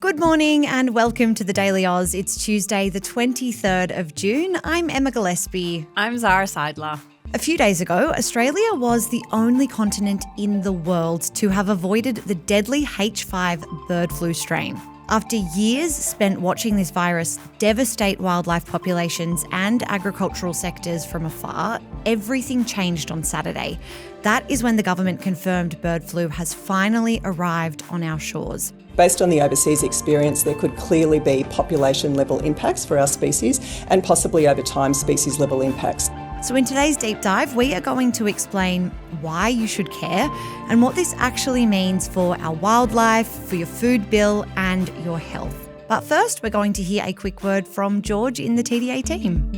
Good morning and welcome to the Daily Oz. It's Tuesday, the 23rd of June. I'm Emma Gillespie. I'm Zara Seidler. A few days ago, Australia was the only continent in the world to have avoided the deadly H5 bird flu strain. After years spent watching this virus devastate wildlife populations and agricultural sectors from afar, everything changed on Saturday. That is when the government confirmed bird flu has finally arrived on our shores. Based on the overseas experience, there could clearly be population-level impacts for our species and possibly over time species-level impacts. So in today's deep dive, we are going to explain why you should care and what this actually means for our wildlife, for your food bill and your health. But first, we're going to hear a quick word from George in the TDA team.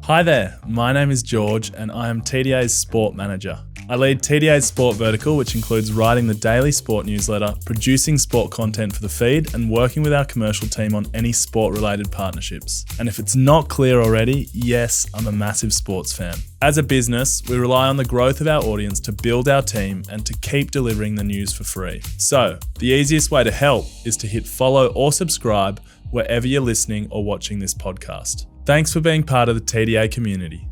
Hi there, my name is George and I am TDA's Sport Manager. I lead TDA's Sport vertical, which includes writing the daily sport newsletter, producing sport content for the feed, and working with our commercial team on any sport-related partnerships. And if it's not clear already, yes, I'm a massive sports fan. As a business, we rely on the growth of our audience to build our team and to keep delivering the news for free. So, the easiest way to help is to hit follow or subscribe wherever you're listening or watching this podcast. Thanks for being part of the TDA community.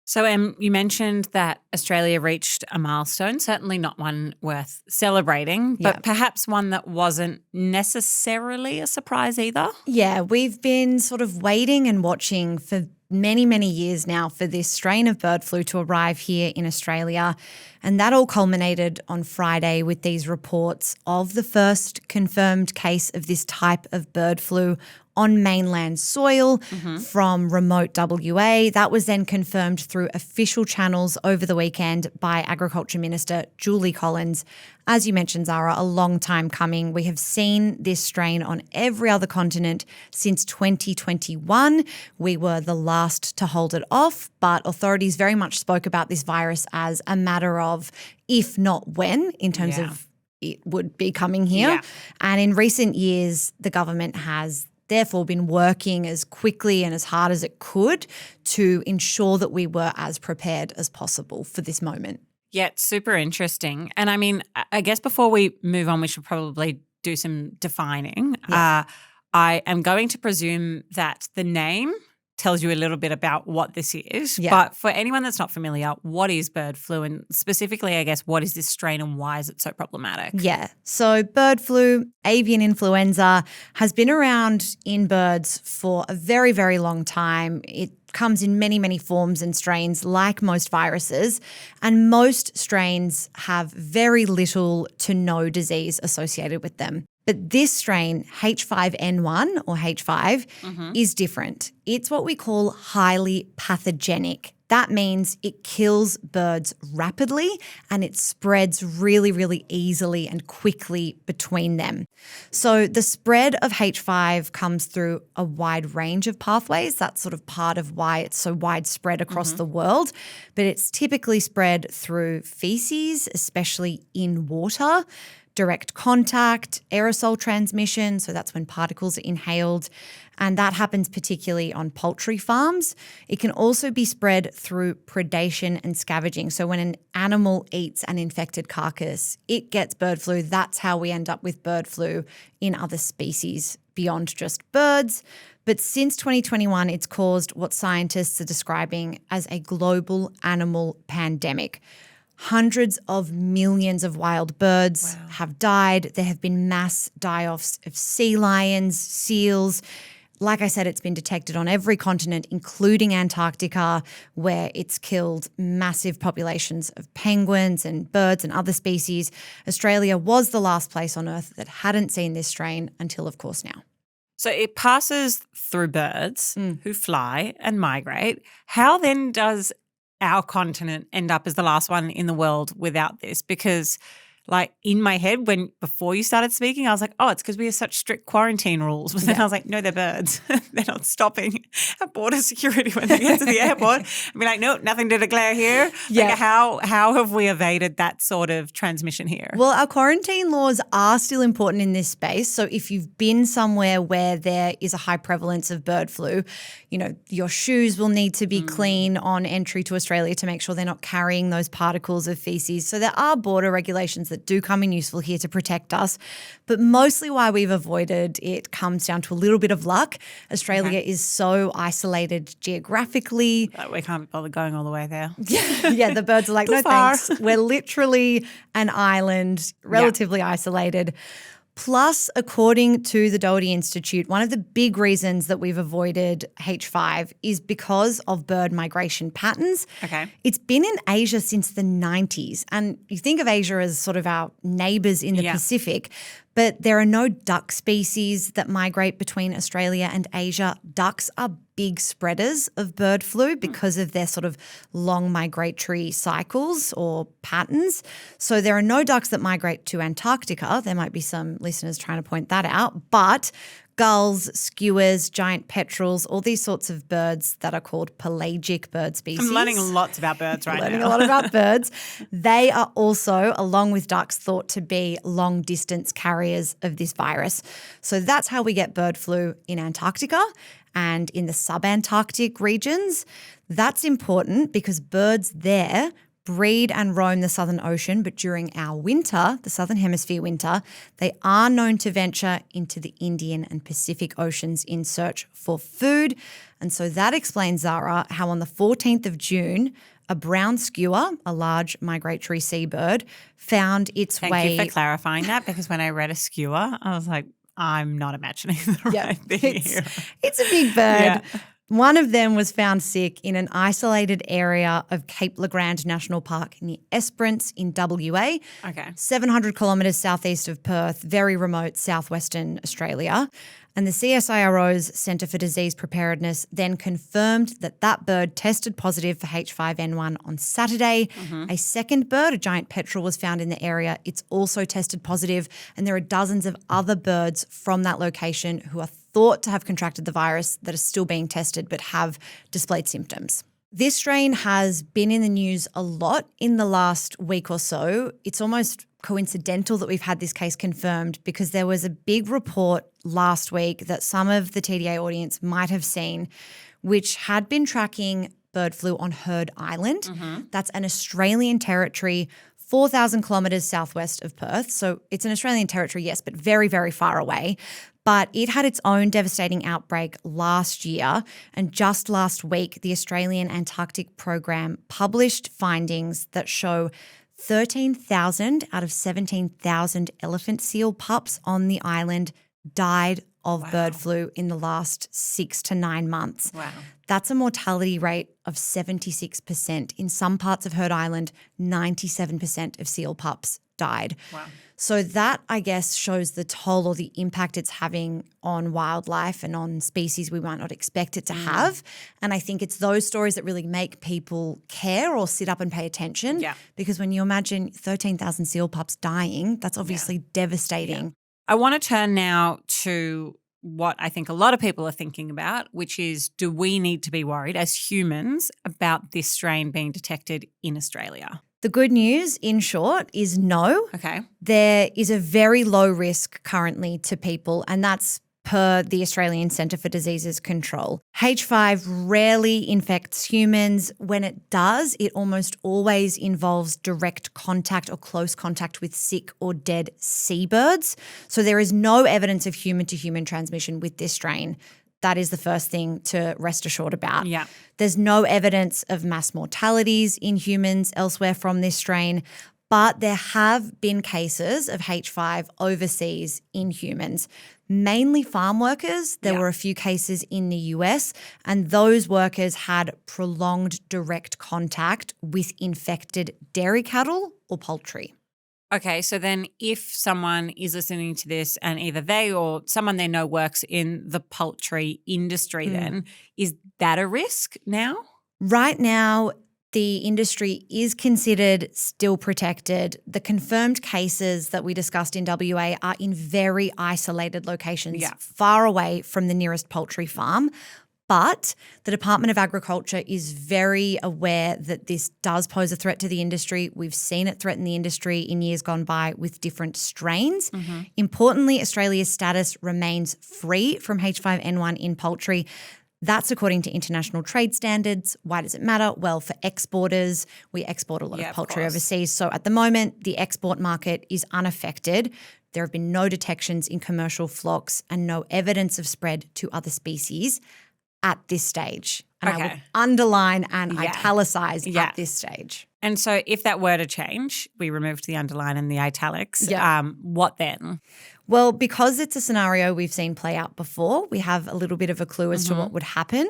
So, you mentioned that Australia reached a milestone, certainly not one worth celebrating, but perhaps one that wasn't necessarily a surprise either. Yeah, we've been sort of waiting and watching for many years now for this strain of bird flu to arrive here in Australia. And that all culminated on Friday with these reports of the first confirmed case of this type of bird flu on mainland soil from remote WA. That was then confirmed through official channels over the weekend by Agriculture Minister Julie Collins. As you mentioned, Zara, a long time coming. We have seen this strain on every other continent since 2021. We were the last to hold it off, but authorities very much spoke about this virus as a matter of if not when, in terms of it would be coming here. Yeah. And in recent years, the government has therefore been working as quickly and as hard as it could to ensure that we were as prepared as possible for this moment. Yeah, it's super interesting. And I mean, I guess before we move on, we should probably do some defining. Yeah. I am going to presume that the name tells you a little bit about what this is. Yeah. But for anyone that's not familiar, what is bird flu? And specifically, I guess, what is this strain and why is it so problematic? Yeah. So bird flu, avian influenza, has been around in birds for a very long time. It comes in many forms and strains like most viruses, and most strains have very little to no disease associated with them. But this strain, H5N1 or H5, is different. It's what we call highly pathogenic. That means it kills birds rapidly and it spreads really easily and quickly between them. So the spread of H5 comes through a wide range of pathways. That's sort of part of why it's so widespread across the world. But it's typically spread through feces, especially in water, direct contact, aerosol transmission, so that's when particles are inhaled, and that happens particularly on poultry farms. It can also be spread through predation and scavenging. So when an animal eats an infected carcass, it gets bird flu. That's how we end up with bird flu in other species beyond just birds. But since 2021, it's caused what scientists are describing as a global animal pandemic. Hundreds of millions of wild birds have died. There have been mass die-offs of sea lions, seals. Like I said, it's been detected on every continent, including Antarctica, where it's killed massive populations of penguins and birds and other species. Australia was the last place on Earth that hadn't seen this strain until, of course, now. So it passes through birds who fly and migrate. How then does our continent end up as the last one in the world without this? Because like in my head before you started speaking, I was like, oh, it's because we have such strict quarantine rules. But then I was like, no, they're birds. They're not stopping at border security when they get to the airport. I'd be like, no, nothing to declare here. Yeah. Like how have we evaded that sort of transmission here? Well, our quarantine laws are still important in this space. So if you've been somewhere where there is a high prevalence of bird flu, your shoes will need to be clean on entry to Australia to make sure they're not carrying those particles of feces. So there are border regulations that do come in useful here to protect us. But mostly why we've avoided it comes down to a little bit of luck. Australia is so isolated geographically. We can't be bothered going all the way there. Yeah, the birds are like, no far. thanks. We're literally an island, relatively isolated. Plus, according to the Doherty Institute, one of the big reasons that we've avoided H5 is because of bird migration patterns. Okay. It's been in Asia since the 90s. And you think of Asia as sort of our neighbours in the Pacific, but there are no duck species that migrate between Australia and Asia. Ducks are big spreaders of bird flu because of their sort of long migratory cycles or patterns. So there are no ducks that migrate to Antarctica. There might be some listeners trying to point that out, but gulls, skuas, giant petrels, all these sorts of birds that are called pelagic bird species. I'm learning lots about birds right now. Learning a lot about birds. They are also, along with ducks, thought to be long-distance carriers of this virus. So that's how we get bird flu in Antarctica and in the subantarctic regions. That's important because birds there breed and roam the Southern Ocean, but during our winter, the Southern Hemisphere winter, they are known to venture into the Indian and Pacific Oceans in search for food. And so that explains, Zara, how on the 14th of June, a brown skua, a large migratory seabird, found its way. Thank you for clarifying that, because when I read a skua, I was like, I'm not imagining the right thing here. It's a big bird. Yeah. One of them was found sick in an isolated area of Cape Legrand National Park near Esperance in WA. Okay. 700 kilometres southeast of Perth, very remote southwestern Australia. And the CSIRO's Centre for Disease Preparedness then confirmed that that bird tested positive for H5N1 on Saturday. A second bird, a giant petrel, was found in the area. It's also tested positive. And there are dozens of other birds from that location who are thought to have contracted the virus that are still being tested but have displayed symptoms. This strain has been in the news a lot in the last week or so. It's almost coincidental that we've had this case confirmed because there was a big report last week that some of the TDA audience might have seen, which had been tracking bird flu on Heard Island. That's an Australian territory 4,000 kilometres southwest of Perth. So it's an Australian territory, yes, but very, very far away. But it had its own devastating outbreak last year. And just last week, the Australian Antarctic Program published findings that show 13,000 out of 17,000 elephant seal pups on the island died of bird flu in the last 6 to 9 months. Wow. That's a mortality rate of 76%. In some parts of Heard Island, 97% of seal pups died. Wow. So that, I guess, shows the toll or the impact it's having on wildlife and on species we might not expect it to have. And I think it's those stories that really make people care or sit up and pay attention. Yeah. Because when you imagine 13,000 seal pups dying, that's obviously devastating. Yeah. I want to turn now to what I think a lot of people are thinking about, which is, do we need to be worried as humans about this strain being detected in Australia? The good news, in short, is no. Okay. There is a very low risk currently to people, and that's per the Australian Centre for Diseases Control. H5 rarely infects humans. When it does, it almost always involves direct contact or close contact with sick or dead seabirds. So there is no evidence of human-to-human transmission with this strain. That is the first thing to rest assured about. Yeah. There's no evidence of mass mortalities in humans elsewhere from this strain, but there have been cases of H5 overseas in humans, mainly farm workers. There were a few cases in the US, and those workers had prolonged direct contact with infected dairy cattle or poultry. Okay, so then if someone is listening to this and either they or someone they know works in the poultry industry then, is that a risk now? Right now, The industry is considered still protected. The confirmed cases that we discussed in WA are in very isolated locations, far away from the nearest poultry farm. But the Department of Agriculture is very aware that this does pose a threat to the industry. We've seen it threaten the industry in years gone by with different strains. Importantly, Australia's status remains free from H5N1 in poultry. That's according to international trade standards. Why does it matter? Well, for exporters, we export a lot of poultry overseas. So at the moment, the export market is unaffected. There have been no detections in commercial flocks and no evidence of spread to other species at this stage. And I would underline and italicize at this stage. And so if that were to change, we removed the underline and the italics, what then? Well, because it's a scenario we've seen play out before, we have a little bit of a clue as to what would happen.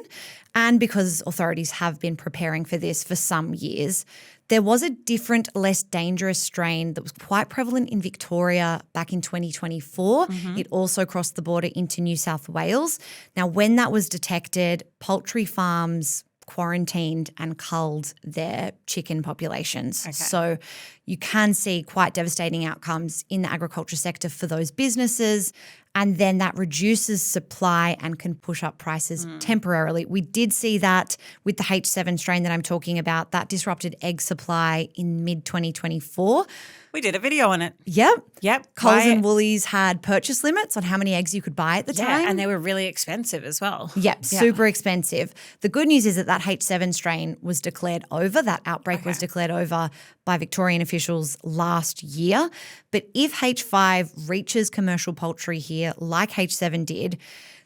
And because authorities have been preparing for this for some years, there was a different, less dangerous strain that was quite prevalent in Victoria back in 2024. It also crossed the border into New South Wales. Now, when that was detected, poultry farms quarantined and culled their chicken populations. So you can see quite devastating outcomes in the agriculture sector for those businesses. And then that reduces supply and can push up prices temporarily. We did see that with the H7 strain that I'm talking about. That disrupted egg supply in mid-2024. We did a video on it. Yep. Coles and Woolies had purchase limits on how many eggs you could buy at the time. And they were really expensive as well. Super expensive. The good news is that H7 strain was declared over. That outbreak was declared over by Victorian officials last year. But if H5 reaches commercial poultry here like H7 did,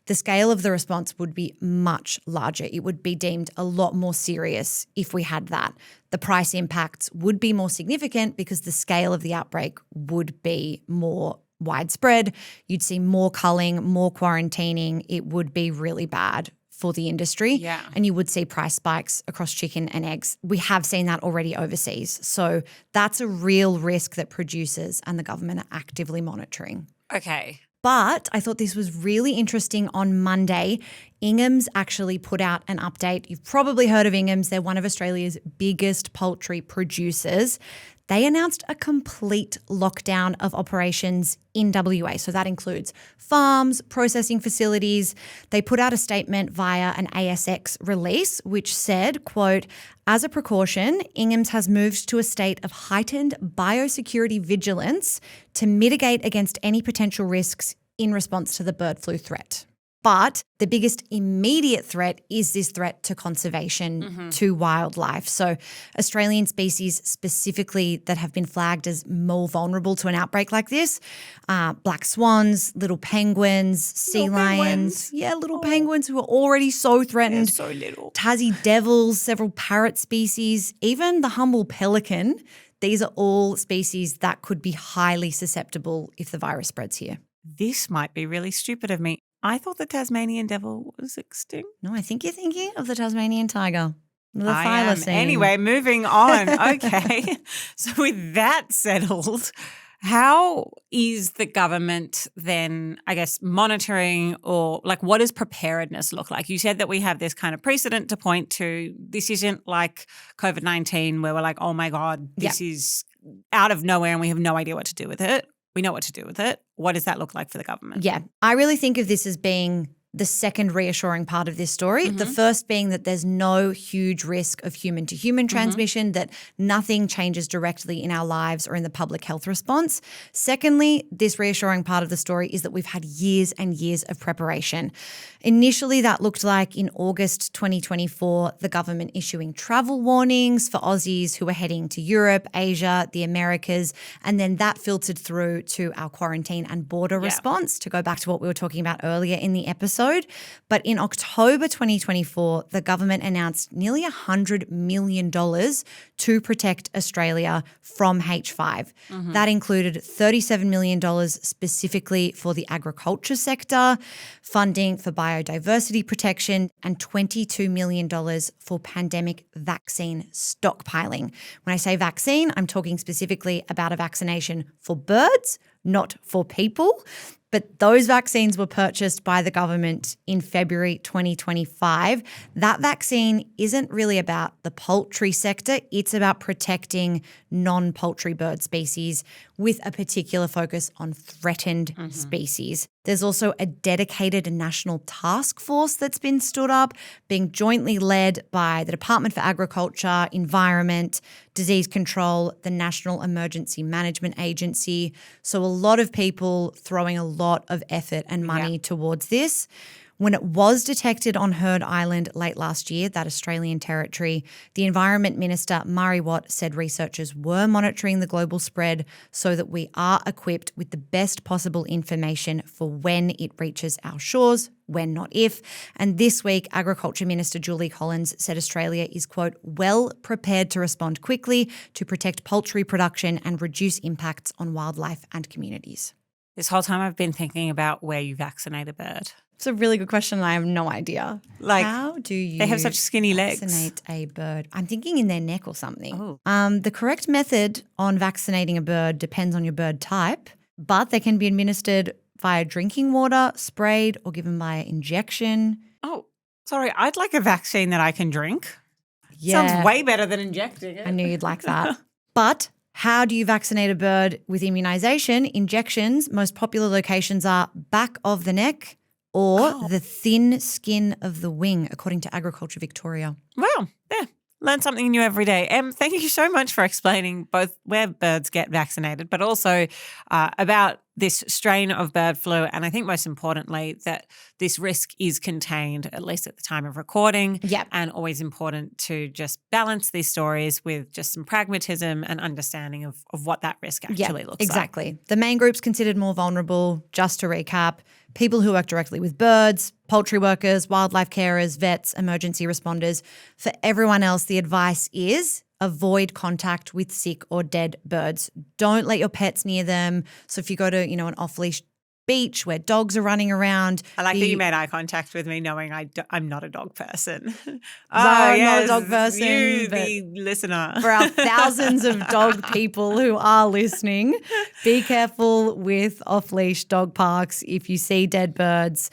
the scale of the response would be much larger. It would be deemed a lot more serious if we had that. The price impacts would be more significant because the scale of the outbreak would be more widespread. You'd see more culling, more quarantining. It would be really bad for the industry. And you would see price spikes across chicken and eggs. We have seen that already overseas. So that's a real risk that producers and the government are actively monitoring. But I thought this was really interesting. On Monday, Ingham's actually put out an update. You've probably heard of Ingham's. They're one of Australia's biggest poultry producers. They announced a complete lockdown of operations in WA. So that includes farms, processing facilities. They put out a statement via an ASX release which said, quote, "As a precaution, Ingham's has moved to a state of heightened biosecurity vigilance to mitigate against any potential risks in response to the bird flu threat." But the biggest immediate threat is this threat to conservation, to wildlife. So Australian species specifically that have been flagged as more vulnerable to an outbreak like this, black swans, little penguins, sea lions. Little penguins who are already so threatened. They're so little. Tassie devils, several parrot species, even the humble pelican. These are all species that could be highly susceptible if the virus spreads here. This might be really stupid of me. I thought the Tasmanian devil was extinct. No, I think you're thinking of the Tasmanian tiger. The I am. thylacine. Anyway, moving on. Okay. So with that settled, how is the government then, I guess, monitoring, or like what does preparedness look like? You said that we have this kind of precedent to point to. This isn't like COVID-19 where we're like, oh my God, this is out of nowhere and we have no idea what to do with it. We know what to do with it. What does that look like for the government? Yeah, I really think of this as being the second reassuring part of this story. The first being that there's no huge risk of human-to-human transmission, that nothing changes directly in our lives or in the public health response. Secondly, this reassuring part of the story is that we've had years and years of preparation. Initially, that looked like in August 2024, the government issuing travel warnings for Aussies who were heading to Europe, Asia, the Americas, and then that filtered through to our quarantine and border response, to go back to what we were talking about earlier in the episode. But in October 2024, the government announced nearly $100 million to protect Australia from H5. That included $37 million specifically for the agriculture sector, funding for biodiversity protection, and $22 million for pandemic vaccine stockpiling. When I say vaccine, I'm talking specifically about a vaccination for birds, not for people. But those vaccines were purchased by the government in February 2025. That vaccine isn't really about the poultry sector. It's about protecting non-poultry bird species with a particular focus on threatened species. There's also a dedicated national task force that's been stood up, being jointly led by the Department for Agriculture, Environment, Disease Control, the National Emergency Management Agency. So a lot of people throwing a lot of effort and money towards this. When it was detected on Heard Island late last year, that Australian territory, the Environment Minister, Maher, said researchers were monitoring the global spread so that we are equipped with the best possible information for when it reaches our shores, when not if. And this week, Agriculture Minister Julie Collins said Australia is, quote, well prepared to respond quickly to protect poultry production and reduce impacts on wildlife and communities. This whole time I've been thinking about where you vaccinate a bird. It's a really good question. I have no idea. Like, how do you they have such skinny legs. vaccinate a bird? I'm thinking in their neck or something. Oh. The correct method on vaccinating a bird depends on your bird type, but they can be administered via drinking water, sprayed, or given via injection. Oh, sorry. I'd like a vaccine that I can drink. Yeah. Sounds way better than injecting it. I knew you'd like that. But how do you vaccinate a bird with immunisation? Injections, most popular locations are back of the neck, or the thin skin of the wing, according to Agriculture Victoria. Well, yeah. Learn something new every day. Thank you so much for explaining both where birds get vaccinated, but also about this strain of bird flu. And I think most importantly that this risk is contained, at least at the time of recording. Yep. And always important to just balance these stories with just some pragmatism and understanding of what that risk actually looks like. Exactly. The main groups considered more vulnerable, just to recap, people who work directly with birds, poultry workers, wildlife carers, vets, emergency responders. For everyone else, the advice is avoid contact with sick or dead birds. Don't let your pets near them. So if you go to, an off-leash beach where dogs are running around. I like that you made eye contact with me knowing I'm not a dog person. Zara, I'm not a dog person. You, the listener. For our thousands of dog people who are listening, be careful with off-leash dog parks. If you see dead birds,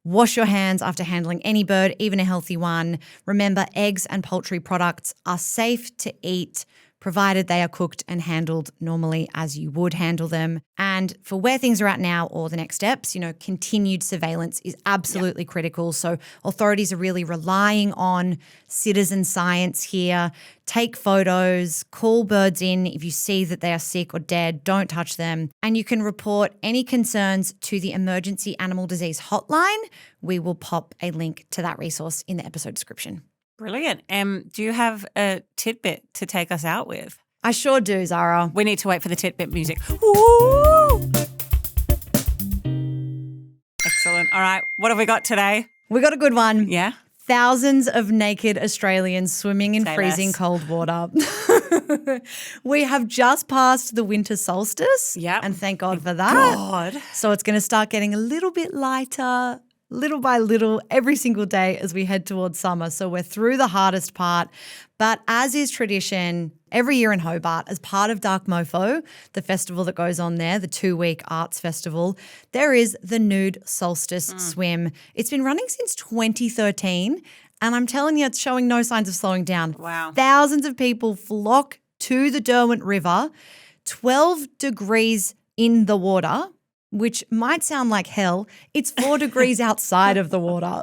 wash your hands after handling any bird, even a healthy one. Remember, eggs and poultry products are safe to eat, provided they are cooked and handled normally as you would handle them. And for where things are at now or the next steps, continued surveillance is absolutely critical. So authorities are really relying on citizen science here. Take photos, call birds in if you see that they are sick or dead, don't touch them. And you can report any concerns to the Emergency Animal Disease Hotline. We will pop a link to that resource in the episode description. Brilliant. Do you have a tidbit to take us out with? I sure do, Zara. We need to wait for the tidbit music. Ooh! Excellent. All right. What have we got today? We got a good one. Yeah? Thousands of naked Australians swimming in freezing cold water. We have just passed the winter solstice. Yep. And thank God for that. God. So it's going to start getting a little bit lighter, little by little, every single day as we head towards summer. So we're through the hardest part. But as is tradition, every year in Hobart, as part of Dark Mofo, the festival that goes on there, the 2-week arts festival, there is the Nude Solstice Swim. It's been running since 2013, and I'm telling you, it's showing no signs of slowing down. Wow. Thousands of people flock to the Derwent River, 12 degrees in the water, which might sound like hell. It's 4 degrees outside of the water.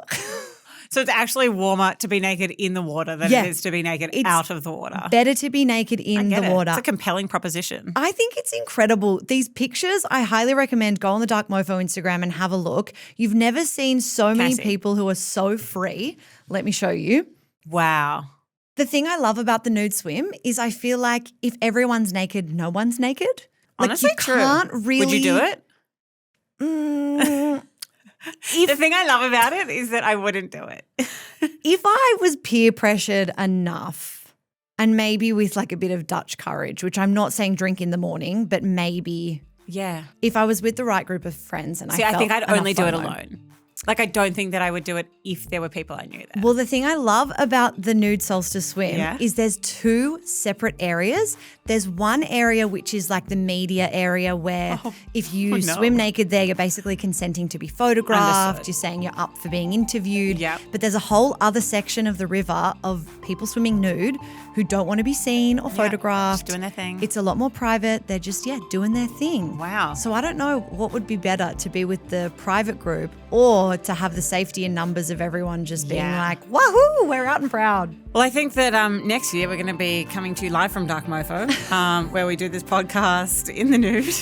So it's actually warmer to be naked in the water than it is to be naked out of the water. Better to be naked in the water. It's a compelling proposition. I think it's incredible. These pictures, I highly recommend go on the Dark Mofo Instagram and have a look. You've never seen so many people who are so free. Let me show you. Wow. The thing I love about the nude swim is I feel like if everyone's naked, no one's naked. Honestly, like you can't really. Would you do it? If, the thing I love about it is that I wouldn't do it. If I was peer pressured enough and maybe with like a bit of Dutch courage, which I'm not saying drink in the morning, but maybe Yeah. if I was with the right group of friends and I think I'd only do it alone. Like, I don't think that I would do it if there were people I knew there. Well, the thing I love about the nude solstice swim is there's 2 separate areas. There's one area which is like the media area where if you swim naked there, you're basically consenting to be photographed. Understood. You're saying you're up for being interviewed. Yep. But there's a whole other section of the river of people swimming nude who don't want to be seen or photographed. Just doing their thing. It's a lot more private. They're just, doing their thing. Wow. So I don't know what would be better, to be with the private group or to have the safety and numbers of everyone just being like, wahoo, we're out and proud. Well, I think that next year we're going to be coming to you live from Dark Mofo, where we do this podcast in the nude.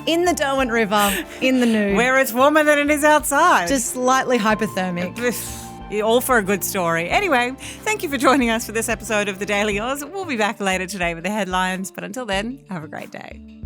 In the Derwent River, in the nude. Where it's warmer than it is outside. Just slightly hypothermic. All for a good story. Anyway, thank you for joining us for this episode of The Daily Yours. We'll be back later today with the headlines, but until then, have a great day.